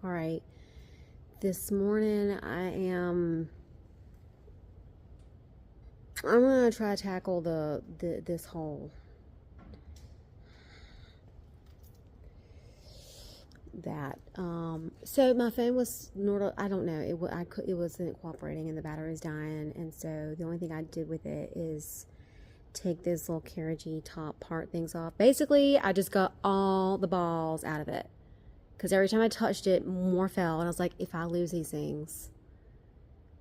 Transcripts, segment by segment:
All right. This morning I'm gonna try to tackle this hole. So my phone was I don't know, it wasn't cooperating and the battery was dying, and so the only thing I did with it is take those little carriagey top part things off. Basically, I just got all the balls out of it because every time I touched it, more fell, and I was like, if I lose these things,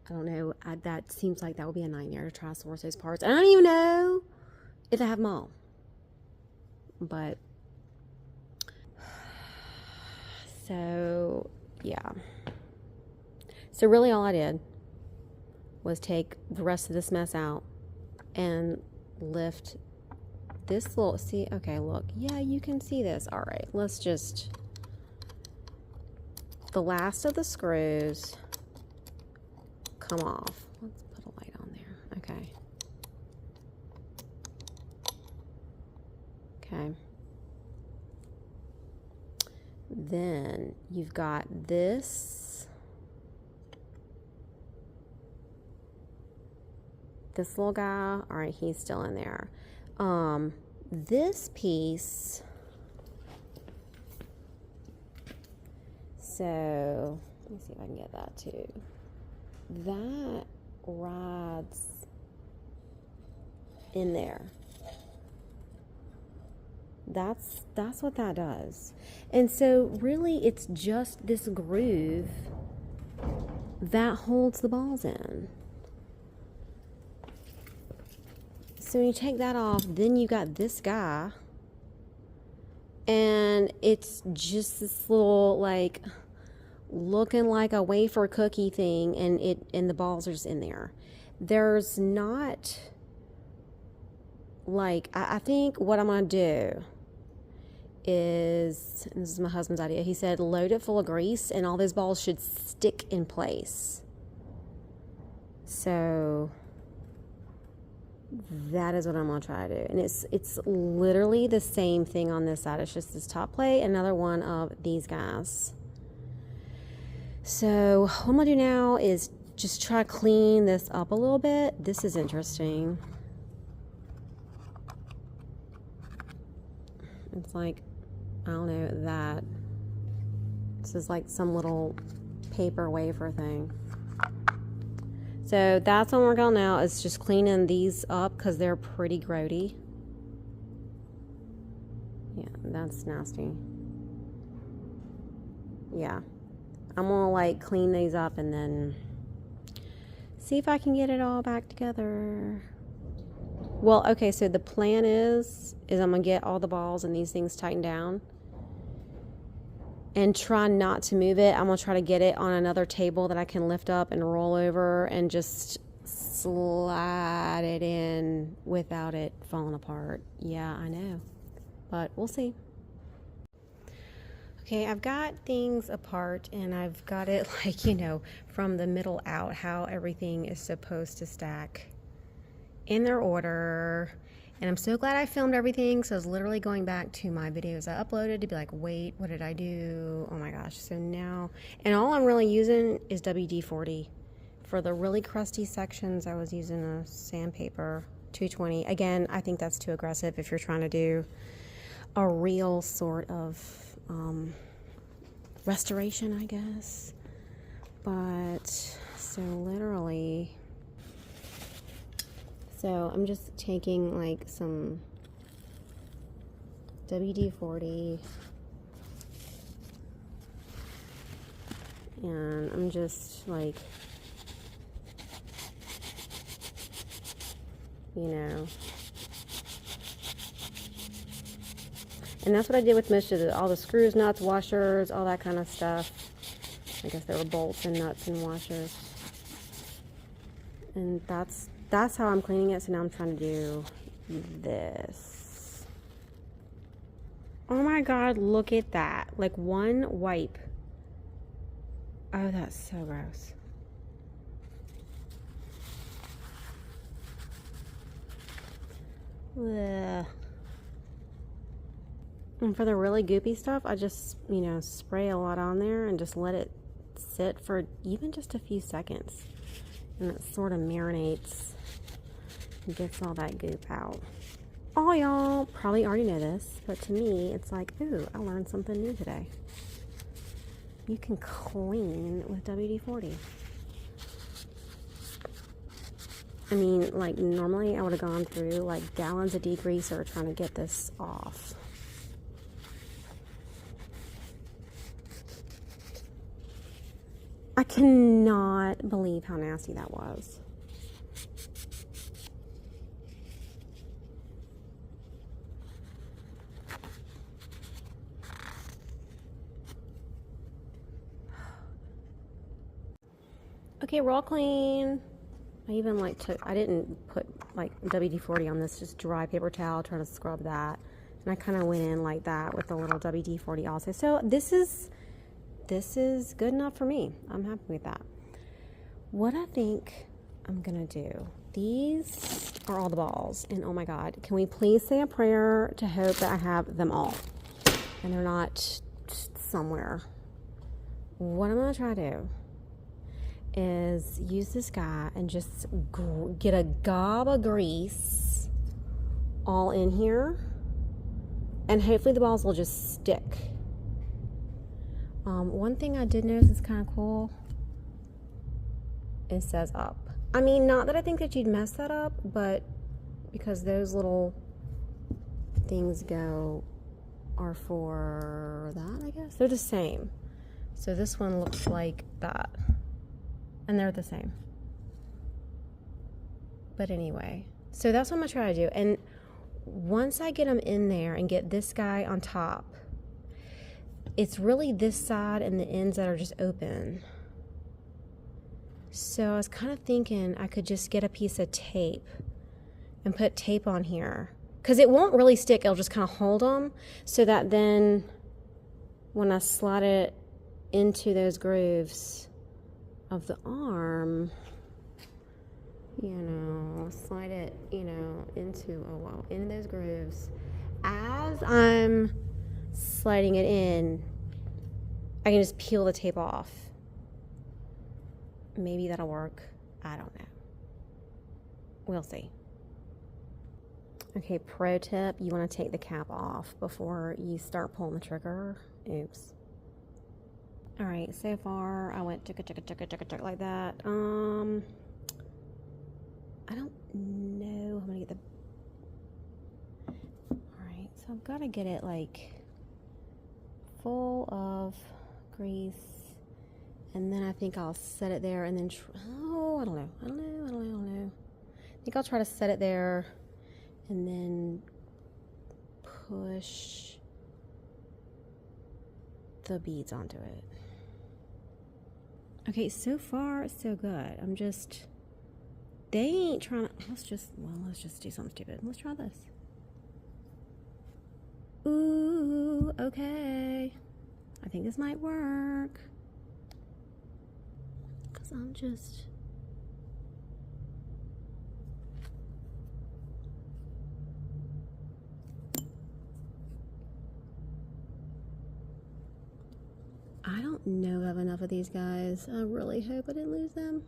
I don't know, that seems like that would be a nightmare to try to source those parts. And I don't even know if I have them all, but so yeah. So really all I did was take the rest of this mess out and lift this little, see, okay, look, yeah, you can see this. All right, let's just, the last of the screws come off. Let's put a light on there. Okay. Okay. Then you've got this little guy. All right, he's still in there. This piece, so let me see if I can get that too. That rides in there. That's what that does. And so really it's just this groove that holds the balls in. So when you take that off, then you got this guy, and it's just this little, like, looking like a wafer cookie thing, and the balls are just in there. There's not, like, I think what I'm gonna do is, and this is my husband's idea, he said load it full of grease and all those balls should stick in place. So that is what I'm gonna try to do. And it's literally the same thing on this side. It's just this top plate, another one of these guys. So what I'm gonna do now is just try to clean this up a little bit. This is interesting. It's like, I don't know, that this is like some little paper wafer thing. So that's what I'm working on now, is just cleaning these up because they're pretty grody. Yeah, that's nasty. Yeah, I'm gonna like clean these up and then see if I can get it all back together. Well, okay, so the plan is I'm gonna get all the balls and these things tightened down and try not to move it. I'm gonna try to get it on another table that I can lift up and roll over and just slide it in without it falling apart. Yeah, I know, but we'll see. Okay, I've got things apart and I've got it like, you know, from the middle out, how everything is supposed to stack in their order. And I'm so glad I filmed everything, so I was literally going back to my videos I uploaded to be like, wait, what did I do? Oh my gosh. So now, and all I'm really using is WD-40. For the really crusty sections, I was using a sandpaper 220. Again, I think that's too aggressive if you're trying to do a real sort of restoration, I guess. But, so literally, so I'm just taking like some WD-40 and I'm just like, you know, and that's what I did with most of all the screws, nuts, washers, all that kind of stuff. I guess there were bolts and nuts and washers, and that's how I'm cleaning it. So now I'm trying to do this. Oh my God, look at that. Like one wipe. Oh, that's so gross. Ugh. And for the really goopy stuff, I just, you know, spray a lot on there and just let it sit for even just a few seconds. And it sort of marinates and gets all that goop out. All y'all probably already know this, but to me, it's like, ooh, I learned something new today. You can clean with WD-40. I mean, like, normally I would have gone through like gallons of degreaser trying to get this off. I cannot believe how nasty that was. Okay, we're all clean. I even like I didn't put like WD-40 on this, just dry paper towel, trying to scrub that. And I kind of went in like that with a little WD-40 also. So this is good enough for me. I'm happy with that. What I think I'm gonna do, these are all the balls, and oh my God, can we please say a prayer to hope that I have them all and they're not somewhere. What I'm gonna try to do is use this guy and just get a gob of grease all in here, and hopefully the balls will just stick. One thing I did notice is kind of cool. It says up. I mean, not that I think that you'd mess that up, but because those little things are for that, I guess. They're the same. So this one looks like that. And they're the same. But anyway, so that's what I'm gonna try to do. And once I get them in there and get this guy on top, it's really this side and the ends that are just open. So I was kind of thinking I could just get a piece of tape and put tape on here, because it won't really stick. It'll just kind of hold them so that then when I slide it into those grooves of the arm, you know, slide it, you know, into those grooves. As I'm sliding it in, I can just peel the tape off. Maybe that'll work. I don't know. We'll see. Okay, pro tip, you want to take the cap off before you start pulling the trigger. Oops. All right, so far I went tick like that. I don't know how I'm gonna get the. All right, so I've got to get it like full of grease, and then I think I'll set it there, and then I don't know. I think I'll try to set it there, and then push the beads onto it. Okay, so far so good. They ain't trying to, let's just do something stupid. Let's try this. Ooh, okay. I think this might work. Because I don't know I have enough of these guys. I really hope I didn't lose them.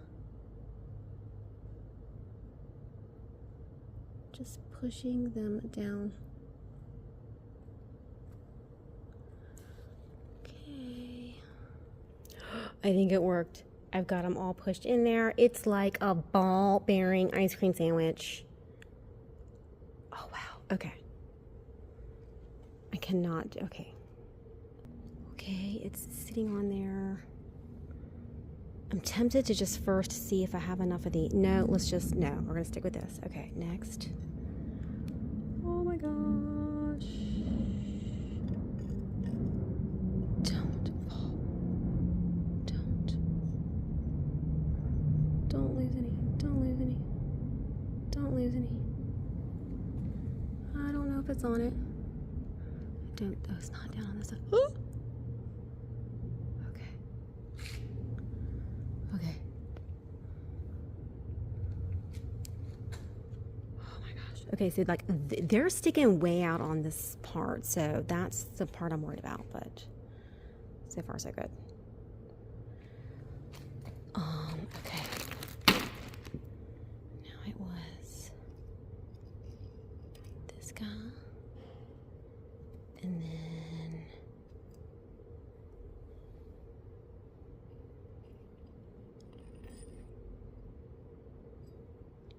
Just pushing them down. Okay. I think it worked. I've got them all pushed in there. It's like a ball-bearing ice cream sandwich. Oh, wow. Okay. I cannot. Okay. Okay, it's sitting on there. I'm tempted to just first see if I have enough of the. No, we're gonna stick with this. Okay, next. Oh my gosh. Don't fall. Don't lose any. Don't lose any. Don't lose any. I don't know if it's on it. Oh, it's not down on this side. Okay, so like they're sticking way out on this part, so that's the part I'm worried about, but so far so good. Okay. Now it was this guy, and then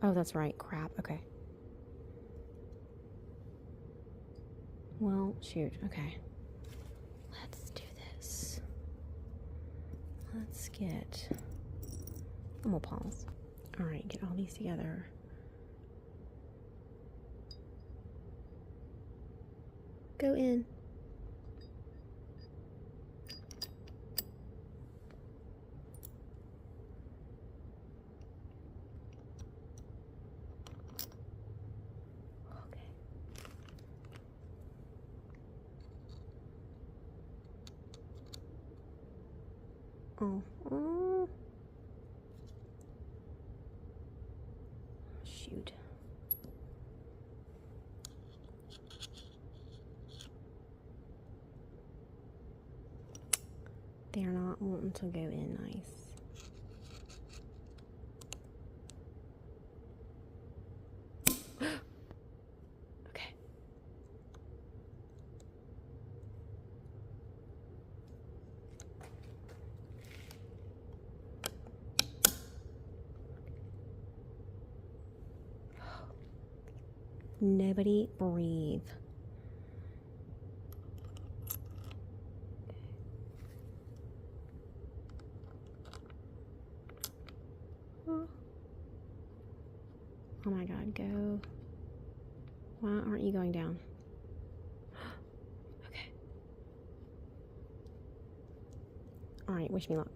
oh, that's right, crap, okay. Well, shoot, okay. Let's do this. Let's get, I'm gonna pause. All right, get all these together. Go in. Okay. Oh. Shoot. They're not wanting to go in nice. Okay. Nobody breathe. Oh my God, go. Why aren't you going down? Okay. All right, wish me luck.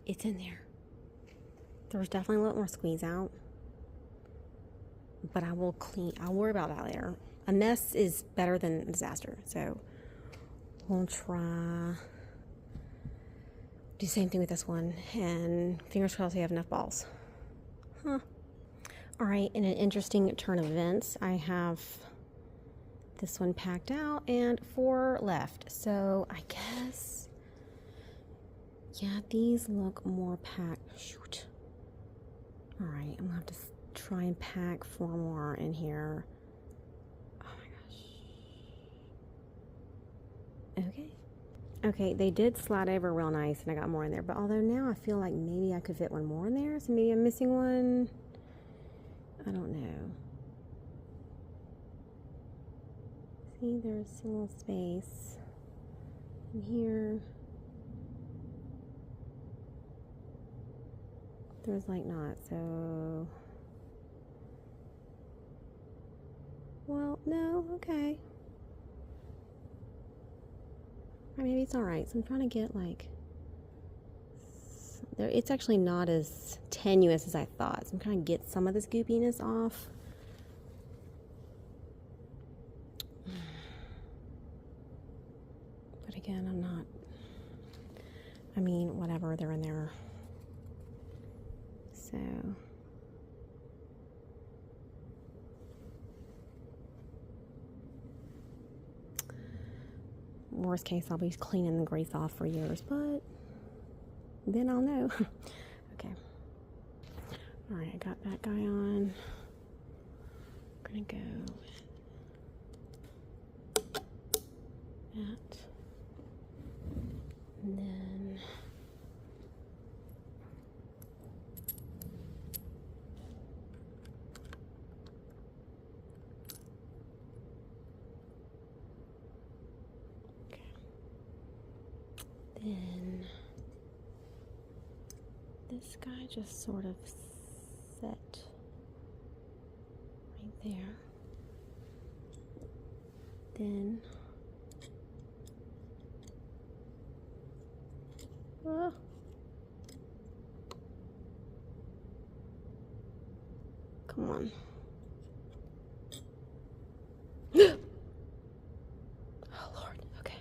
It's in there. There's definitely a lot more squeeze out, but I will clean. I'll worry about that later. A mess is better than a disaster, so we'll try. Do the same thing with this one, and fingers crossed we have enough balls. Huh. All right, in an interesting turn of events, I have this one packed out and 4 left. So I guess, yeah, these look more packed. Shoot. All right, I'm gonna have to try and pack 4 more in here. Oh my gosh. Okay. Okay, they did slide over real nice and I got more in there, but although now I feel like maybe I could fit 1 more in there, so maybe I'm missing one. I don't know. See, there's a little space in here. There's like not, so. Well, no, okay. Or maybe it's alright. So I'm trying to get like. There, it's actually not as tenuous as I thought. So I'm trying to get some of this goopiness off. But again, I'm not. I mean, whatever, they're in there. So. Worst case, I'll be cleaning the grease off for years, but then I'll know. Okay. All right, I got that guy on. I'm gonna go with that. And then okay. Then this guy just sort of set right there. Then oh, come on. Oh Lord, okay.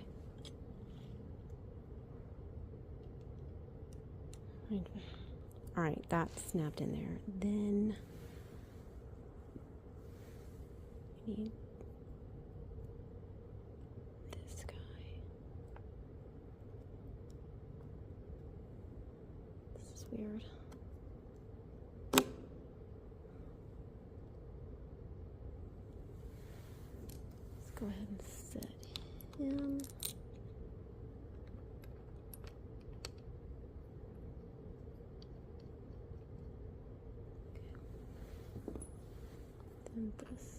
All right, that snapped in there. Then need this guy. This is weird. Let's go ahead and set him. And this.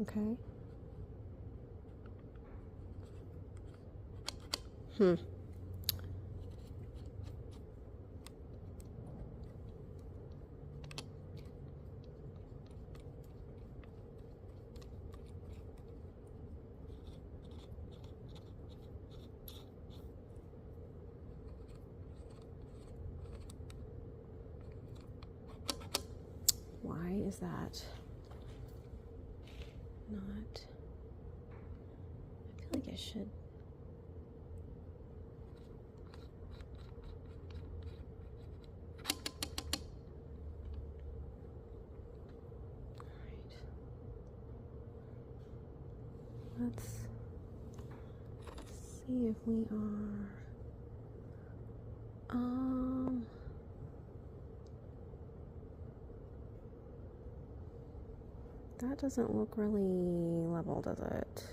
Okay. Why is that not? I feel like I should. Let's see if we are, that doesn't look really level, does it?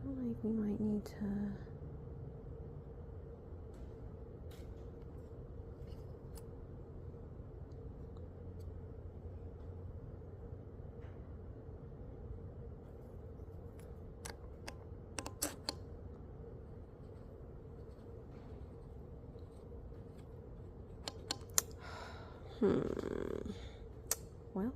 I feel like we might need to, well,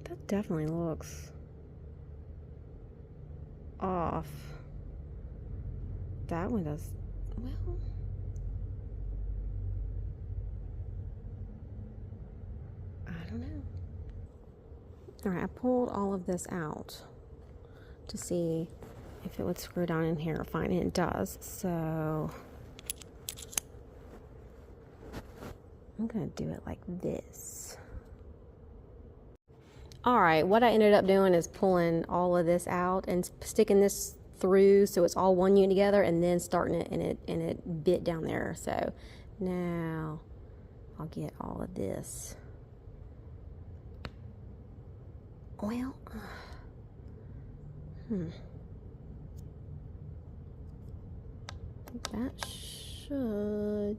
that definitely looks off. That one does, well, I don't know. All right, I pulled all of this out to see if it would screw down in here fine, and it does. So I'm gonna do it like this. All right, what I ended up doing is pulling all of this out and sticking this through so it's all one unit together, and then starting it in a bit down there. So now I'll get all of this. Well, that should.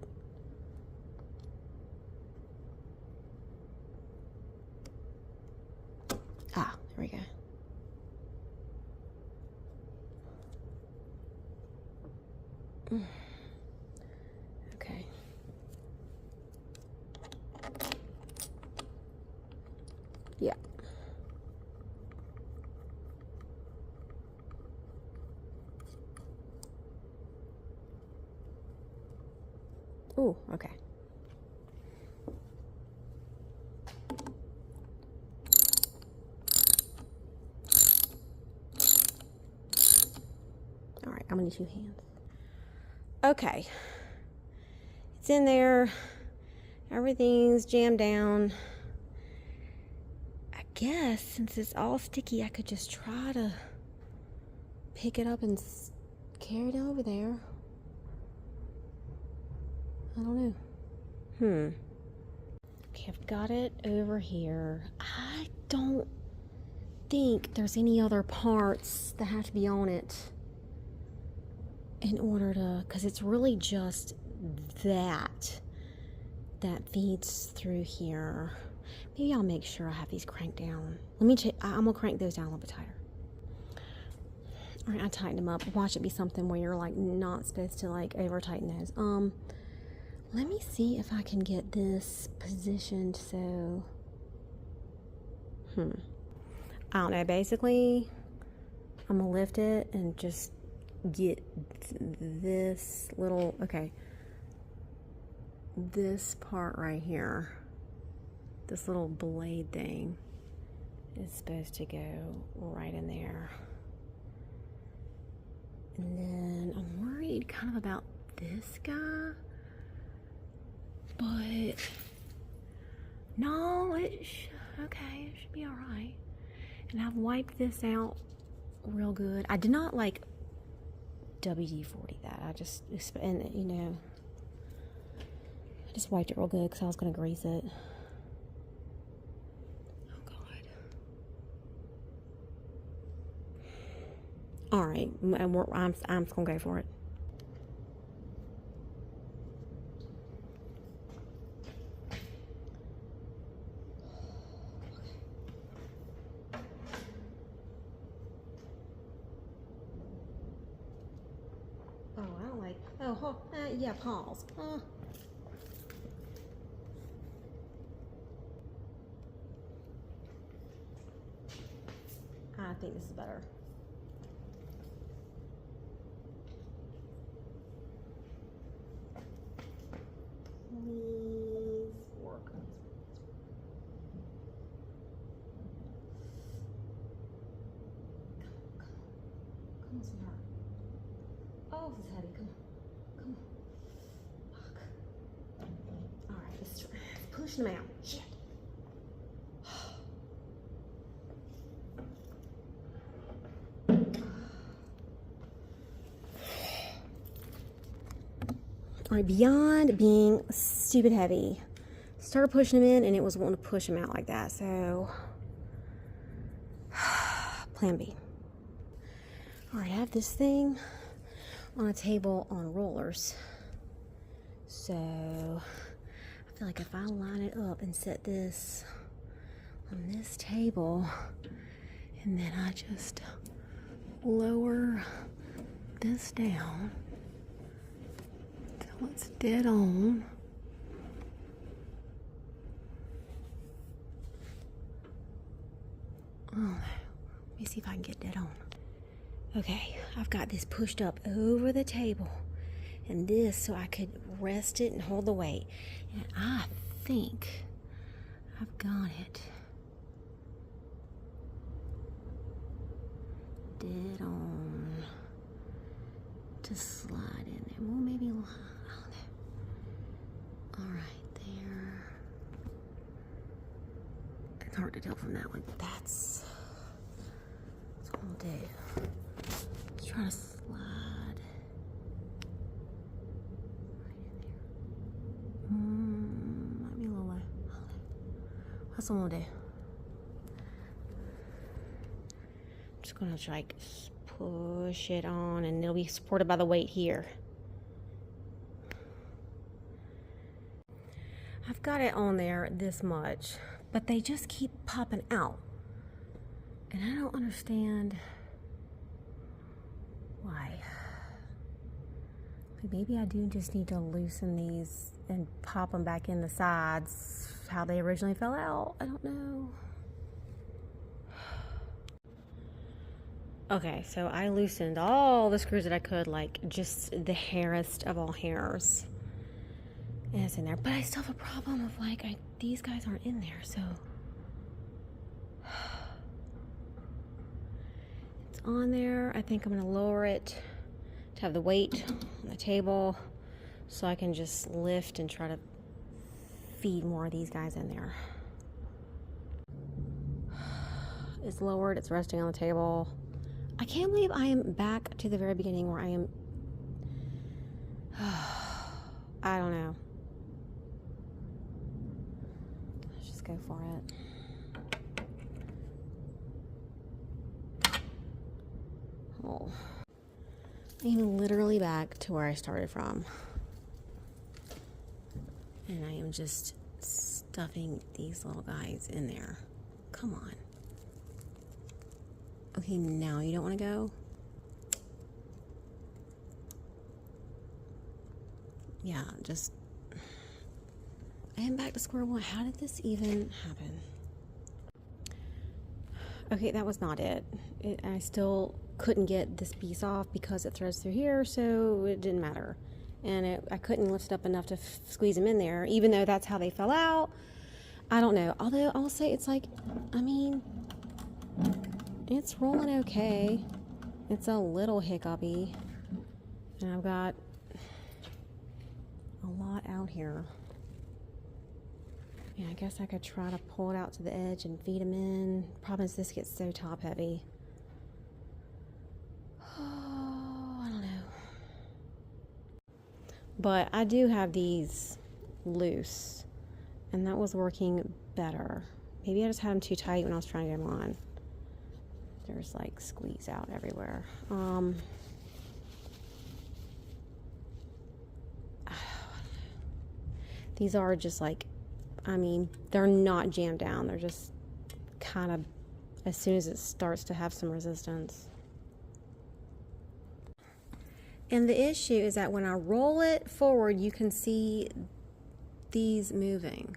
Ah, there we go. Okay. Yeah. Ooh, okay. I'm gonna need 2 hands. Okay. It's in there. Everything's jammed down. I guess since it's all sticky, I could just try to pick it up and carry it over there. I don't know. Okay, I've got it over here. I don't think there's any other parts that have to be on it in order to, because it's really just that feeds through here. Maybe I'll make sure I have these cranked down. Let me check. I'm gonna crank those down a little bit tighter. All right, I tightened them up. Watch it be something where you're like not supposed to like over tighten those. Let me see if I can get this positioned so. I don't know. Basically, I'm gonna lift it and just get this little, okay, this part right here, this little blade thing is supposed to go right in there. And then I'm worried kind of about this guy, but no, okay, it should be all right. And I've wiped this out real good. I did not like WD-40 that. I just, and you know, I just wiped it real good because I was going to grease it. Oh, God. All right. I'm just going to go for it. Oh, I don't like, yeah, pause. I think this is better. Please work. Come on, sweetheart. Oh, this is heavy. Come on. Fuck. All right, let's push them out. Shit. All right, beyond being stupid heavy, started pushing them in and it was wanting to push them out like that. So, plan B. All right, I have this thing on a table on rollers. So, I feel like if I line it up and set this on this table, and then I just lower this down till it's dead on. Oh, let me see if I can get dead on. Okay, I've got this pushed up over the table, and this so I could rest it and hold the weight. And I think I've got it dead on to slide in there. Well, maybe, I don't know. All right, there. It's hard to tell from that one, but that's what we'll do. Let's try to slide right in there. Might be a little low. That's what we'll do. I'm just gonna try to push it on, and it'll be supported by the weight here. I've got it on there this much, but they just keep popping out, and I don't understand why. Maybe I do just need to loosen these and pop them back in the sides how they originally fell out. I don't know. Okay, so I loosened all the screws that I could, like just the hairest of all hairs. And it's in there, but I still have a problem of like, these guys aren't in there, so. It's on there. I think I'm gonna lower it to have the weight on the table so I can just lift and try to feed more of these guys in there. It's lowered, it's resting on the table. I can't believe I am back to the very beginning where I am, I don't know. Let's just go for it. Oh. I am literally back to where I started from. And I am just stuffing these little guys in there. Come on. Okay, now you don't want to go? Yeah, just... I am back to square one. How did this even happen? Okay, that was not it. I still couldn't get this piece off because it threads through here, so it didn't matter. And I couldn't lift it up enough to squeeze them in there, even though that's how they fell out. I don't know. Although I'll say it's like, I mean, it's rolling okay. It's a little hiccupy. And I've got a lot out here. Yeah, I guess I could try to pull it out to the edge and feed them in. Problem is this gets so top heavy. Oh, I don't know. But I do have these loose, and that was working better. Maybe I just had them too tight when I was trying to get them on. There's like squeeze out everywhere. These are just like, I mean, they're not jammed down. They're just kind of, as soon as it starts to have some resistance. And the issue is that when I roll it forward, you can see these moving.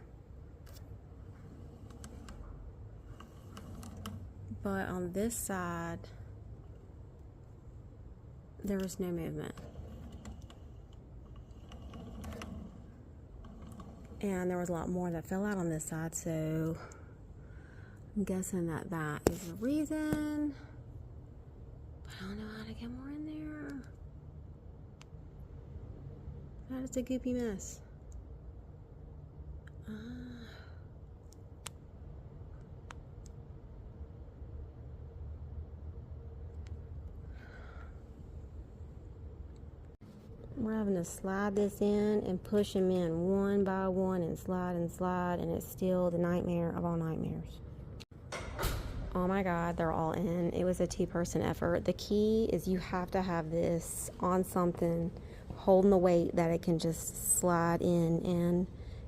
But on this side, there was no movement. And there was a lot more that fell out on this side, so I'm guessing that that is the reason. But I don't know how to get more in there. That is a goopy mess. We're having to slide this in and push them in one by one and slide, and it's still the nightmare of all nightmares. Oh my God, they're all in. It was a two-person effort. The key is you have to have this on something holding the weight that it can just slide in, and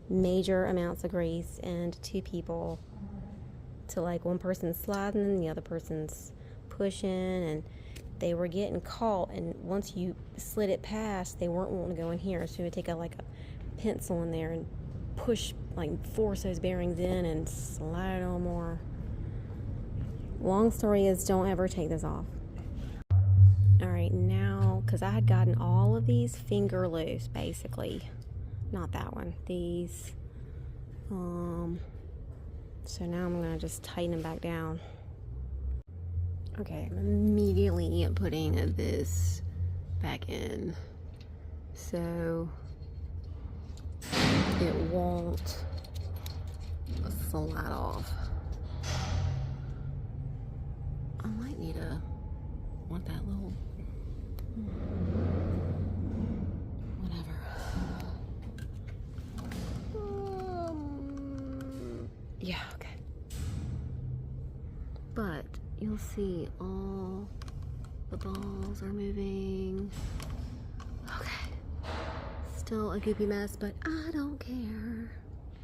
major amounts of grease, and two people to, like, one person's sliding and the other person's pushing, and they were getting caught, and once you slid it past, they weren't wanting to go in here, so you would take a pencil in there and push, like, force those bearings in and slide it on more. Long story is, don't ever take this off. Alright, now, because I had gotten all of these finger loose, basically. Not that one. These. So now I'm going to just tighten them back down. Okay, I'm immediately putting this back in so it won't slide off. I might need to want that little whatever. Yeah, okay. But you'll see all the balls are moving. Okay. Still a goopy mess, but I don't care.